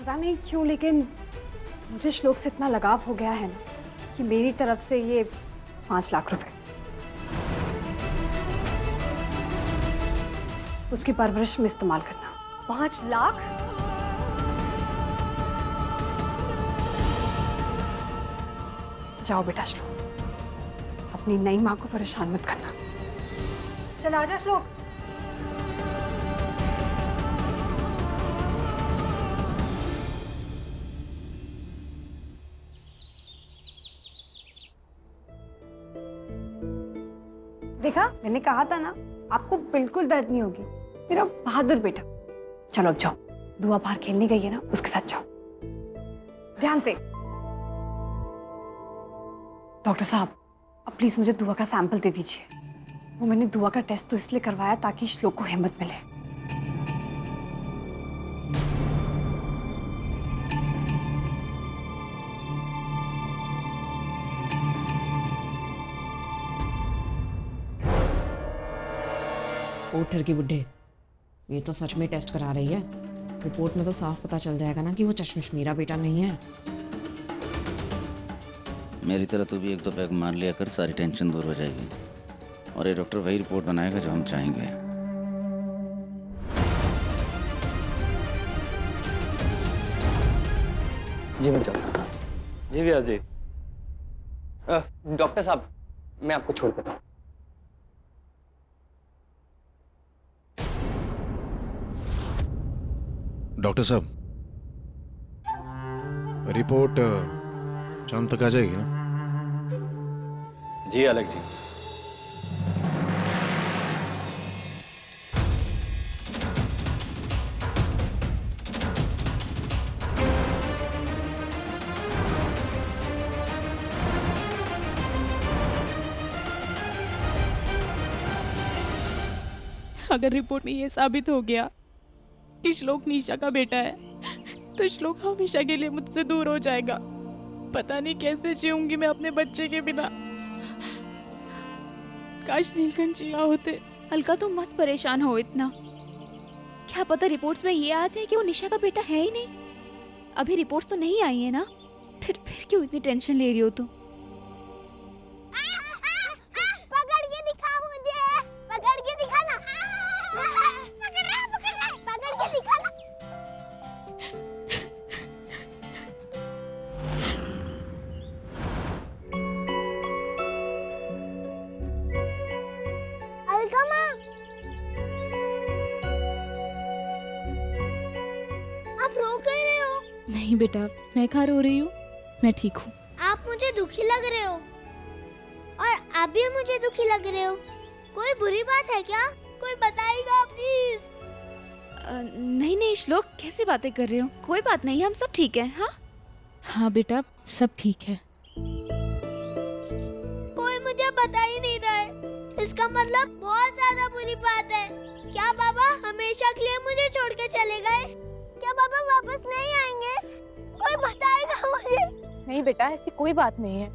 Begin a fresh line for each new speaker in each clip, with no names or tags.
पता नहीं क्यों लेकिन मुझे श्लोक से इतना लगाव हो गया है ना कि मेरी तरफ से ये 5 लाख रुपए उसकी परवरिश में इस्तेमाल करना।
5 लाख?
जाओ बेटा श्लोक, अपनी नई माँ को परेशान मत करना।
चल आजा श्लोक।
देखा, मैंने कहा था ना आपको बिल्कुल दर्द नहीं होगी। मेरा बहादुर बेटा। चलो अब जाओ, दुआ बाहर खेलने गई है ना, उसके साथ जाओ ध्यान से। डॉक्टर साहब, अब प्लीज मुझे दुआ का सैंपल दे दीजिए। वो मैंने दुआ का टेस्ट तो इसलिए करवाया ताकि श्लोक को हिम्मत मिले।
ओठर की बुड्ढे, ये तो सच में टेस्ट करा रही है। रिपोर्ट में तो साफ पता चल जाएगा ना कि वो चश्मिश मेरा बेटा नहीं है।
मेरी तरह तू भी 1-2 पैग मार लिया कर, सारी टेंशन दूर हो जाएगी। और ये डॉक्टर वही रिपोर्ट बनाएगा जो हम चाहेंगे।
जी मैं चलता। जी भैया जी।
डॉक्टर साहब, मैं आपको छोड़ देता हूँ।
डॉक्टर साहब, रिपोर्ट शाम तक आ जाएगी ना?
जी अलग जी।
अगर रिपोर्ट में ये साबित हो गया कि श्लोक निशा का बेटा है तो श्लोक हमेशा के लिए मुझसे दूर हो जाएगा। पता नहीं कैसे जीऊंगी मैं अपने बच्चे के बिना। काश नीलकंठ जिया होते।
अलका तुम मत परेशान हो इतना। क्या पता रिपोर्ट्स में ये आ जाए कि वो निशा का बेटा है ही नहीं। अभी रिपोर्ट्स तो नहीं आई है ना, फिर क्यों इतनी टेंशन ले रही हो तुम?
पकड़ के दिखा मुझे, पकड़ के दिखा ना। पकड़ के दिखा ना। अलका माँ, आप रो क्यों रहे हो?
नहीं बेटा, मैं कहाँ रो रही हूँ, मैं ठीक हूँ।
आप मुझे दुखी लग रहे हो और आप भी मुझे दुखी लग रहे हो। कोई बुरी बात है क्या? कोई बताएगा प्लीज।
नहीं नहीं श्लोक, कैसी बातें कर रहे हो? कोई बात नहीं, हम सब ठीक हैं। हाँ
हाँ बेटा, सब ठीक है।
कोई मुझे बता ही नहीं रहा है। इसका मतलब बहुत ज्यादा बुरी बात है। क्या बाबा हमेशा के लिए मुझे छोड़ के चले गए? क्या बाबा वापस नहीं आएंगे? कोई बताएगा मुझे?
नहीं बेटा, ऐसी कोई बात नहीं है।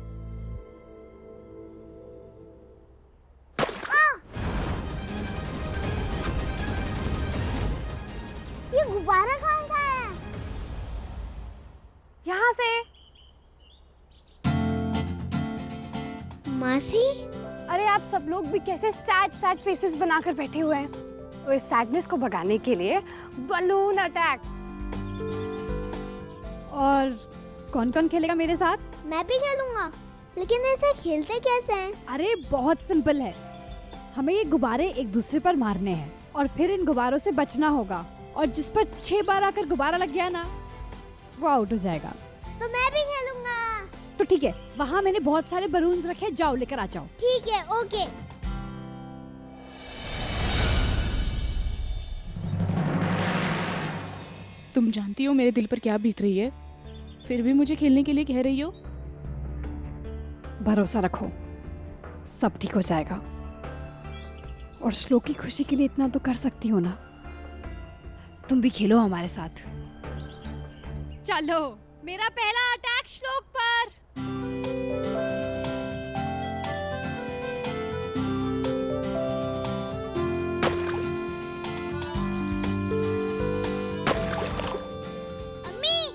ये गुब्बारा कौन सा है?
यहाँ से।
मासी,
अरे आप सब लोग भी कैसे सैड फेसेस बनाकर बैठे हुए हैं। तो इस सैडनेस को भगाने के लिए बलून अटैक। और कौन कौन खेलेगा मेरे साथ?
मैं भी खेलूंगा, लेकिन ऐसे खेलते कैसे हैं?
अरे बहुत सिंपल है। हमें ये गुब्बारे एक दूसरे पर मारने हैं और फिर इन गुब्बारों से बचना होगा। और जिस पर 6 बार आकर गुब्बारा लग गया ना, वो आउट हो जाएगा।
तो मैं भी खेलूंगा।
तो ठीक है, वहाँ मैंने बहुत सारे बलून्स रखे, जाओ लेकर आ जाओ।
ठीक है, ओके।
तुम जानती हो मेरे दिल पर क्या बीत रही है, फिर भी मुझे खेलने के लिए कह रही हो।
भरोसा रखो, सब ठीक हो जाएगा। और श्लोक की खुशी के लिए इतना तो कर सकती हो ना। तुम भी खेलो हमारे साथ।
चलो, मेरा पहला अटैक श्लोक पर।
अम्मी,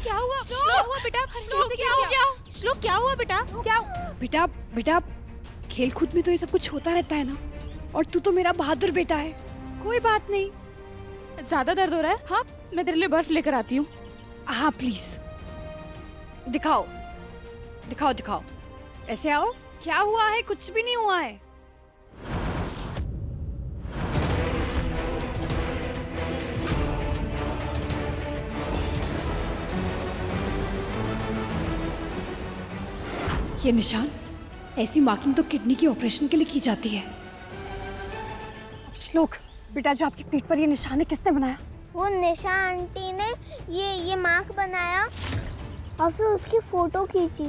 क्या हुआ? क्या हुआ बेटा? श्लोक क्या हो गया? श्लोक क्या हुआ बेटा? क्या?
बेटा बेटा खेल कूद में तो ये सब कुछ होता रहता है ना, और तू तो मेरा बहादुर बेटा है, कोई बात नहीं।
ज्यादा दर्द हो रहा है? हाँ, मैं तेरे लिए बर्फ लेकर आती हूँ।
हाँ प्लीज दिखाओ दिखाओ दिखाओ, ऐसे आओ। क्या हुआ है? कुछ भी नहीं हुआ है। ये निशान, ऐसी मार्किंग तो किडनी के ऑपरेशन के लिए की जाती है।
श्लोक बेटा, जो आपकी पीठ पर ये निशान है किसने बनाया?
वो निशा आंटी ने ये मार्क बनाया और फिर उसकी फोटो खींची,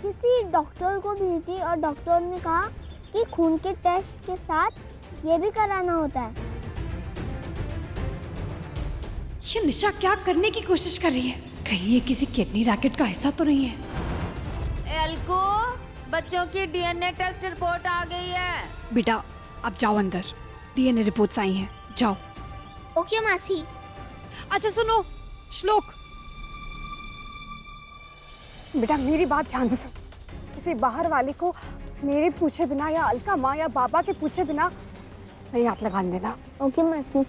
किसी डॉक्टर को भेजी और डॉक्टर ने कहा कि खून के टेस्ट के साथ ये भी कराना होता है।
ये निशा क्या करने की कोशिश कर रही है? कहीं ये किसी किडनी रैकेट का हिस्सा तो नहीं है?
एल्को, बच्चों की डीएनए टेस्ट रिपोर्ट आ गई है।
बेटा अब जाओ अंदर, डीएनए रिपोर्ट्स आई हैं, जाओ।
ओके मासी।
अच्छा सुनो श्लोक,
बेटा मेरी बात ध्यान से सुन। किसी बाहर वाले को मेरे पूछे बिना या अलका माँ या बाबा के पूछे बिना नहीं हाथ लगाने देना।
ओके मासी।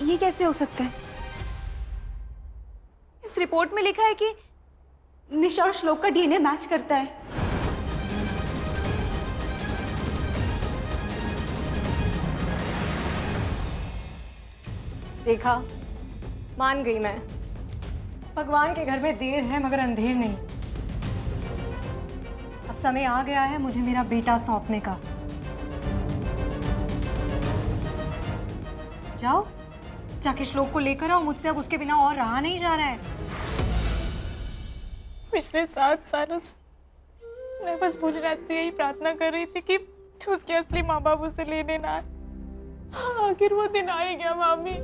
ये कैसे हो सकता है? इस रिपोर्ट में लिखा है कि निशा और श्लोक का डीएनए मैच करता है।
देखा, मान गई मैं। भगवान के घर में देर है मगर अंधेर नहीं। अब समय आ गया है मुझे मेरा बेटा सौंपने का। जाओ, जाके श्लोक को लेकर आओ। मुझसे अब उसके बिना और रहा नहीं जा रहा है।
पिछले 7 सालों से मैं बस भोलेनाथ से यही प्रार्थना कर रही थी कि उसके असली माँ बाप उसे लेने ना आए। आखिर वो दिन आ ही गया मामी।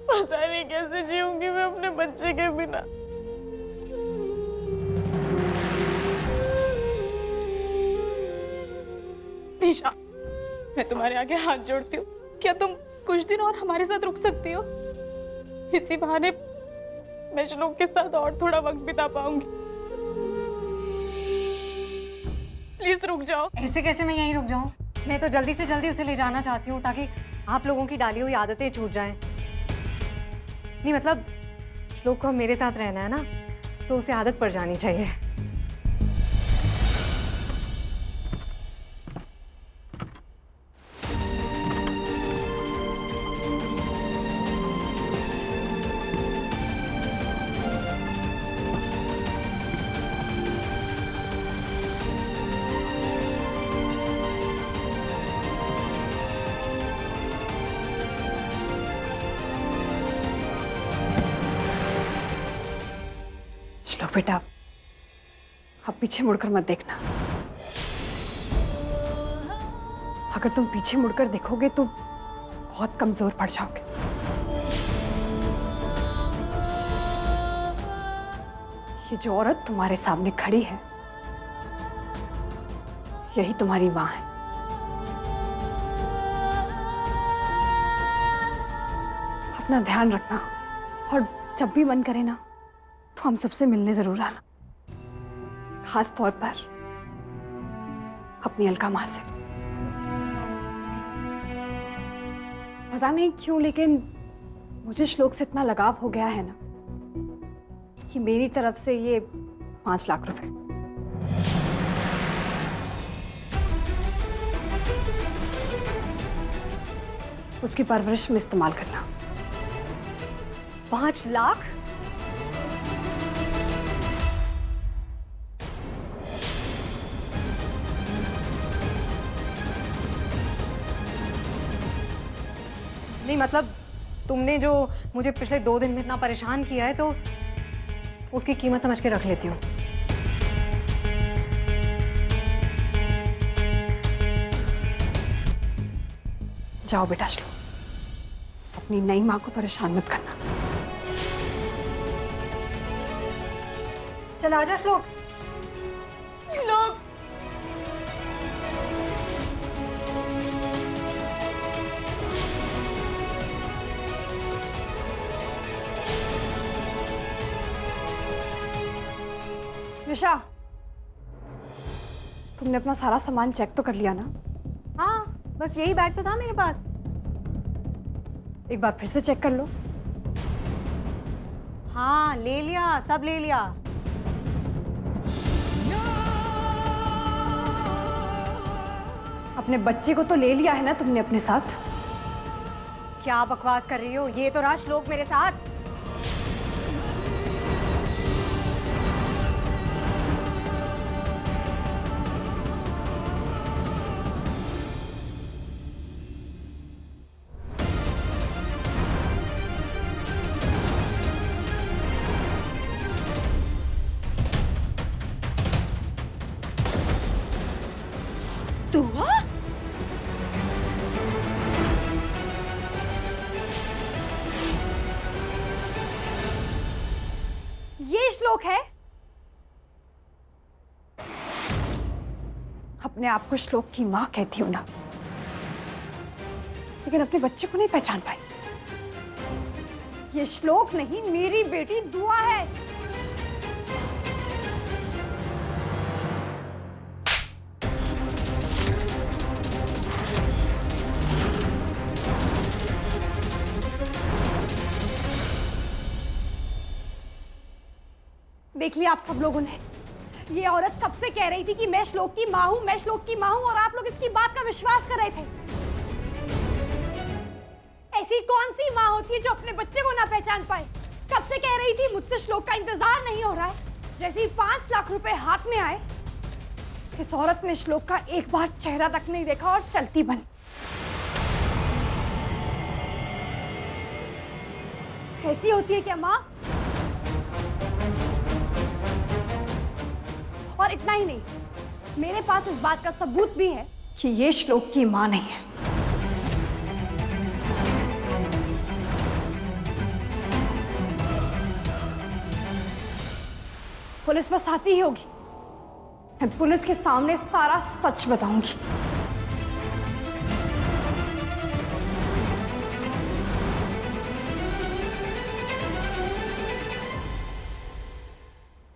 पता नहीं कैसे जीऊंगी मैं अपने बच्चे के बिना। निशा, मैं तुम्हारे आगे हाथ जोड़ती हूँ, क्या तुम कुछ दिन और हमारे साथ रुक सकती हो? इसी बहाने मैं श्लोक के साथ और थोड़ा वक्त बिता पाऊंगी। प्लीज रुक जाओ।
ऐसे कैसे मैं यहीं रुक जाऊं? मैं तो जल्दी से जल्दी उसे ले जाना चाहती हूँ ताकि आप लोगों की डाली हुई आदतें छूट जाएं। नहीं मतलब श्लोक को मेरे साथ रहना है ना, तो उसे आदत पड़ जानी चाहिए।
श्लोक बेटा, अब पीछे मुड़कर मत देखना। अगर तुम पीछे मुड़कर देखोगे तो बहुत कमजोर पड़ जाओगे। ये जो औरत तुम्हारे सामने खड़ी है, यही तुम्हारी माँ है। अपना ध्यान रखना, और जब भी मन करे ना तो हम सबसे मिलने जरूर आना, खास तौर पर अपनी अलका माँ से। पता नहीं क्यों लेकिन मुझे श्लोक से इतना लगाव हो गया है ना कि मेरी तरफ से ये 5 लाख रुपए उसकी परवरिश में इस्तेमाल करना।
5 लाख? नहीं मतलब तुमने जो मुझे पिछले 2 दिन में इतना परेशान किया है तो उसकी कीमत समझ के रख लेती हूँ।
जाओ बेटा श्लोक, अपनी नई माँ को परेशान मत करना। चल आजा श्लोक। श्लोक निशा, तुमने अपना सारा सामान चेक तो कर लिया ना?
हाँ, बस यही बैग तो था मेरे पास।
एक बार फिर से चेक कर लो।
हाँ, ले लिया, सब ले लिया।
अपने बच्चे को तो ले लिया है ना तुमने अपने साथ?
क्या बकवास कर रही हो? ये तो रहा श्लोक मेरे साथ।
दुआ? ये श्लोक है? अपने आप को श्लोक की मां कहती हो ना, लेकिन अपने बच्चे को नहीं पहचान पाई। ये श्लोक नहीं, मेरी बेटी दुआ है। देख लिया आप सब लोगों ने, ये औरत कब से कह रही थी कि मैं श्लोक की माँ हूं, मैं श्लोक की माँ हूं, और आप लोग इसकी बात का विश्वास कर रहे थे। ऐसी कौन सी माँ होती है जो अपने बच्चे को ना पहचान पाए? कब से कह रही थी मुझसे श्लोक का इंतजार नहीं हो रहा है। जैसे ही 5 लाख रुपए हाथ में आए, इस औरत ने श्लोक का एक बार चेहरा तक नहीं देखा और चलती बनी। ऐसी होती है क्या माँ? और इतना ही नहीं, मेरे पास इस बात का सबूत भी है कि ये श्लोक की मां नहीं है। पुलिस बस आती ही होगी, मैं पुलिस के सामने सारा सच बताऊंगी।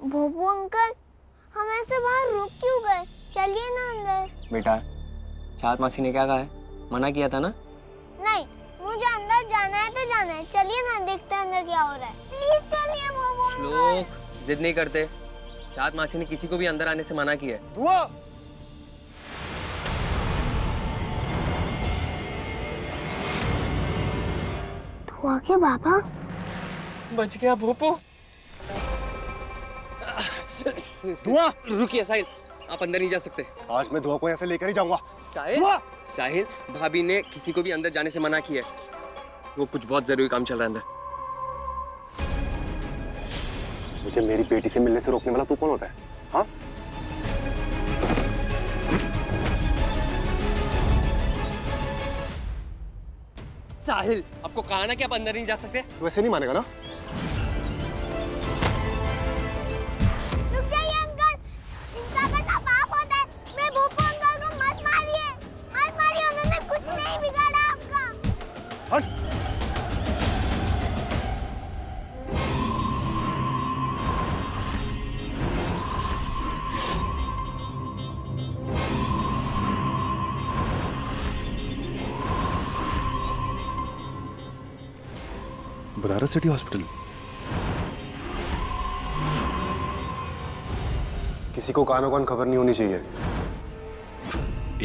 भोपू अंकल, हम ऐसे बाहर रुक क्यों गए? चलिए ना अंदर।
बेटा, चाहत मासी ने क्या कहा है? मना किया था ना?
नहीं, मुझे अंदर जाना है तो जाना है। चलिए ना, देखते हैं अंदर क्या हो रहा है। प्लीज चलिए भोपू अंकल।
श्लोक, जिद नहीं करते। चाहत मासी ने किसी को भी अंदर आने से मना किया है।
दुआ,
दुआ के बाबा
बच गया भोपू।
दुआ,
रुकिए साहिल, आप अंदर नहीं जा सकते।
आज मैं दुआ को ऐसे लेकर ही जाऊंगा।
साहिल, साहिल, भाभी ने किसी को भी अंदर जाने से मना किया है। वो कुछ बहुत जरूरी काम चल रहा है अंदर।
मुझे मेरी बेटी से मिलने से रोकने वाला तू कौन होता है? हाँ?
साहिल, आपको कहा ना कि आप अंदर नहीं जा सकते।
तू ऐसे नहीं मानेगा ना?
रुक जाइए अंकल, इनका बेटा पाप होता है। मैं भोपू अंकल को मत मारिए, मत मारिए, उन्होंने कुछ नहीं बिगाड़ा आपका।
हट। Banaras city hospital. किसी को कानो कान खबर नहीं होनी चाहिए।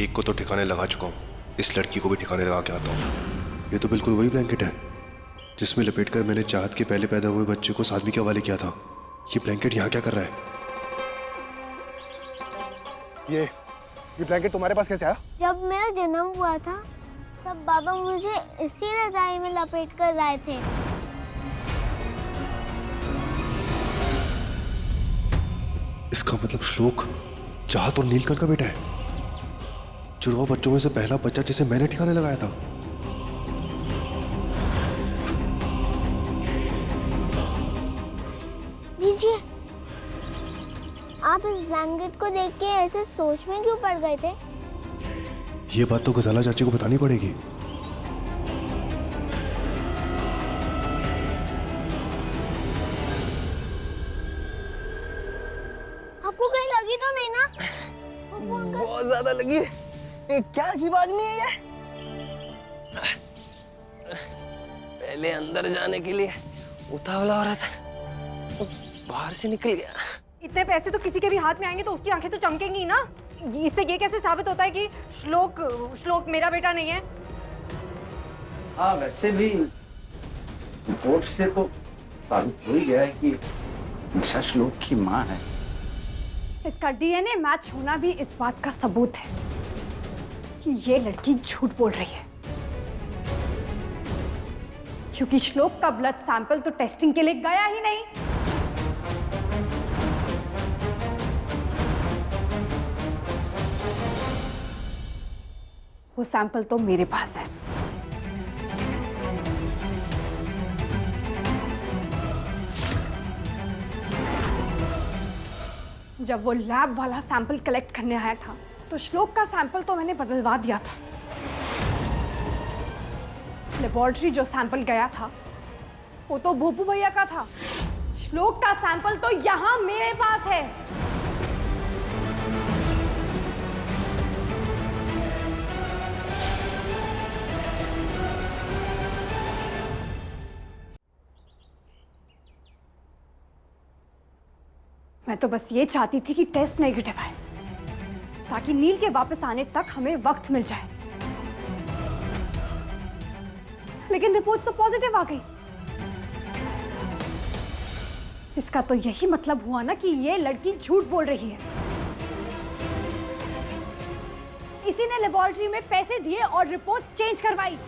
एक को तो ठिकाने लगा चुका हूँ, इस लड़की को भी ठिकाने लगा के आता हूँ। ये तो बिल्कुल वही ब्लैंकेट है जिसमें लपेटकर मैंने चाहत के पहले पैदा हुए बच्चे को साध्वी के हवाले किया था। ये ब्लैंकेट यहाँ क्या कर रहा है? ये ब्लैंकेट तुम्हारे पास कैसे आया?
जब मेरा जन्म हुआ था तब बाबा मुझे इसी रजाई में लपेट कर लाए थे।
इसका मतलब श्लोक चाहत और नीलकंठ का बेटा है। जुड़वा बच्चों में से पहला बच्चा जिसे मैंने ठिकाने लगाया था।
आप इस ब्लैंकेट को देख के ऐसे सोच में क्यों पड़ गए थे?
ये बात तो गजाला चाची को बतानी पड़ेगी।
आपको कहीं लगी तो नहीं ना?
बहुत ज्यादा लगी है। ये क्या अजीब आदमी है ये? पहले अंदर जाने के लिए उतावला हो रहा था, बाहर से निकल गया।
इतने पैसे तो किसी के भी हाथ में आएंगे तो उसकी आंखें तो चमकेंगी ही ना। इससे ये कैसे साबित होता है कि श्लोक मेरा बेटा नहीं है?
हाँ, वैसे भी रिपोर्ट से तो साबित हो ही गया है कि निशा श्लोक की माँ है।
इसका डीएनए मैच होना भी इस बात का सबूत है कि ये लड़की झूठ बोल रही है, क्योंकि श्लोक का ब्लड सैंपल तो टेस्टिंग के लिए गया ही नहीं। वो सैंपल तो मेरे पास है। जब वो लैब वाला सैंपल कलेक्ट करने आया था तो श्लोक का सैंपल तो मैंने बदलवा दिया था। लेबोरेटरी जो सैंपल गया था वो तो भोपू भैया का था। श्लोक का सैंपल तो यहां मेरे पास है। मैं तो बस ये चाहती थी कि टेस्ट नेगेटिव आए ताकि नील के वापस आने तक हमें वक्त मिल जाए, लेकिन रिपोर्ट्स तो पॉजिटिव आ गई। इसका तो यही मतलब हुआ ना कि ये लड़की झूठ बोल रही है। इसी ने लेबोरेटरी में पैसे दिए और रिपोर्ट चेंज करवाई,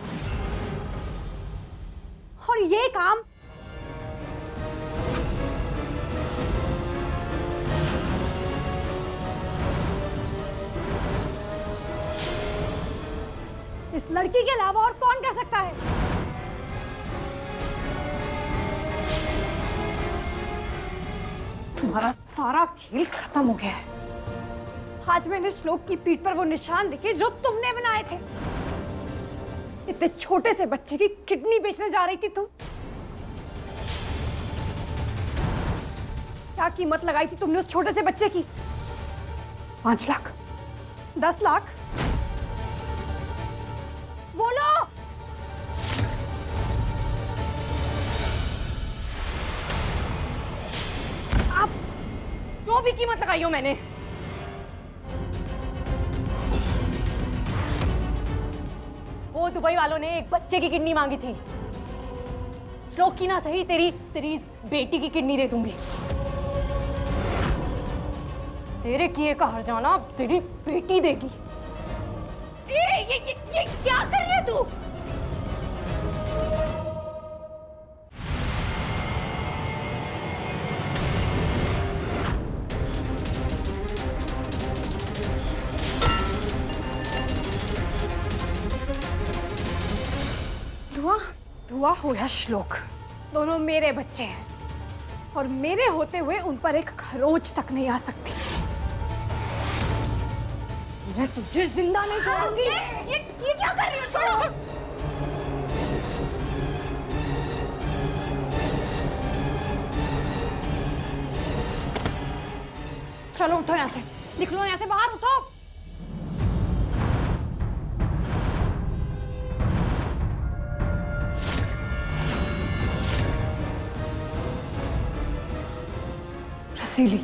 और ये काम इस लड़की के अलावा और कौन कर सकता है? तुम्हारा सारा खेल खत्म हो गया है। आज मैंने श्लोक की पीठ पर वो निशान देखे जो तुमने बनाए थे। इतने छोटे से बच्चे की किडनी बेचने जा रही थी तुम। क्या कीमत लगाई थी तुमने उस छोटे से बच्चे की? 5 लाख, 10 लाख? बोलो। आप जो भी कीमत लगाई हो मैंने, वो दुबई वालों ने एक बच्चे की किडनी मांगी थी। श्लोक की ना सही, तेरी इस बेटी की किडनी दे दूंगी। तेरे किए का हर्जाना तेरी बेटी देगी। ये क्या कर रही है तू? धुआं हो या श्लोक, दोनों मेरे बच्चे हैं और मेरे होते हुए उन पर एक खरोंच तक नहीं आ सकती। मैं तुझे जिंदा नहीं छोड़ूंगी। ये क्या कर रही हो? छोड़ो। चलो उठो यहाँ से, निकलो यहाँ से बाहर, उठो। रसीली,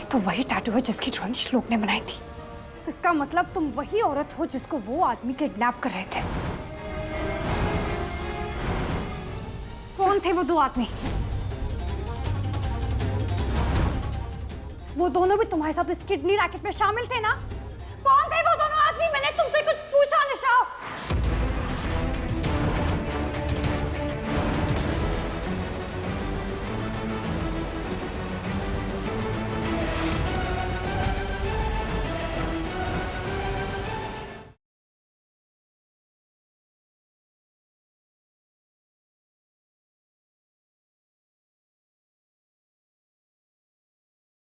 तो वही टैटू है जिसकी ड्राइंग श्लोक ने बनाई थी। इसका मतलब तुम वही औरत हो जिसको वो आदमी किडनैप कर रहे थे। कौन थे वो 2 आदमी? वो दोनों भी तुम्हारे साथ इस किडनी रैकेट में शामिल थे ना?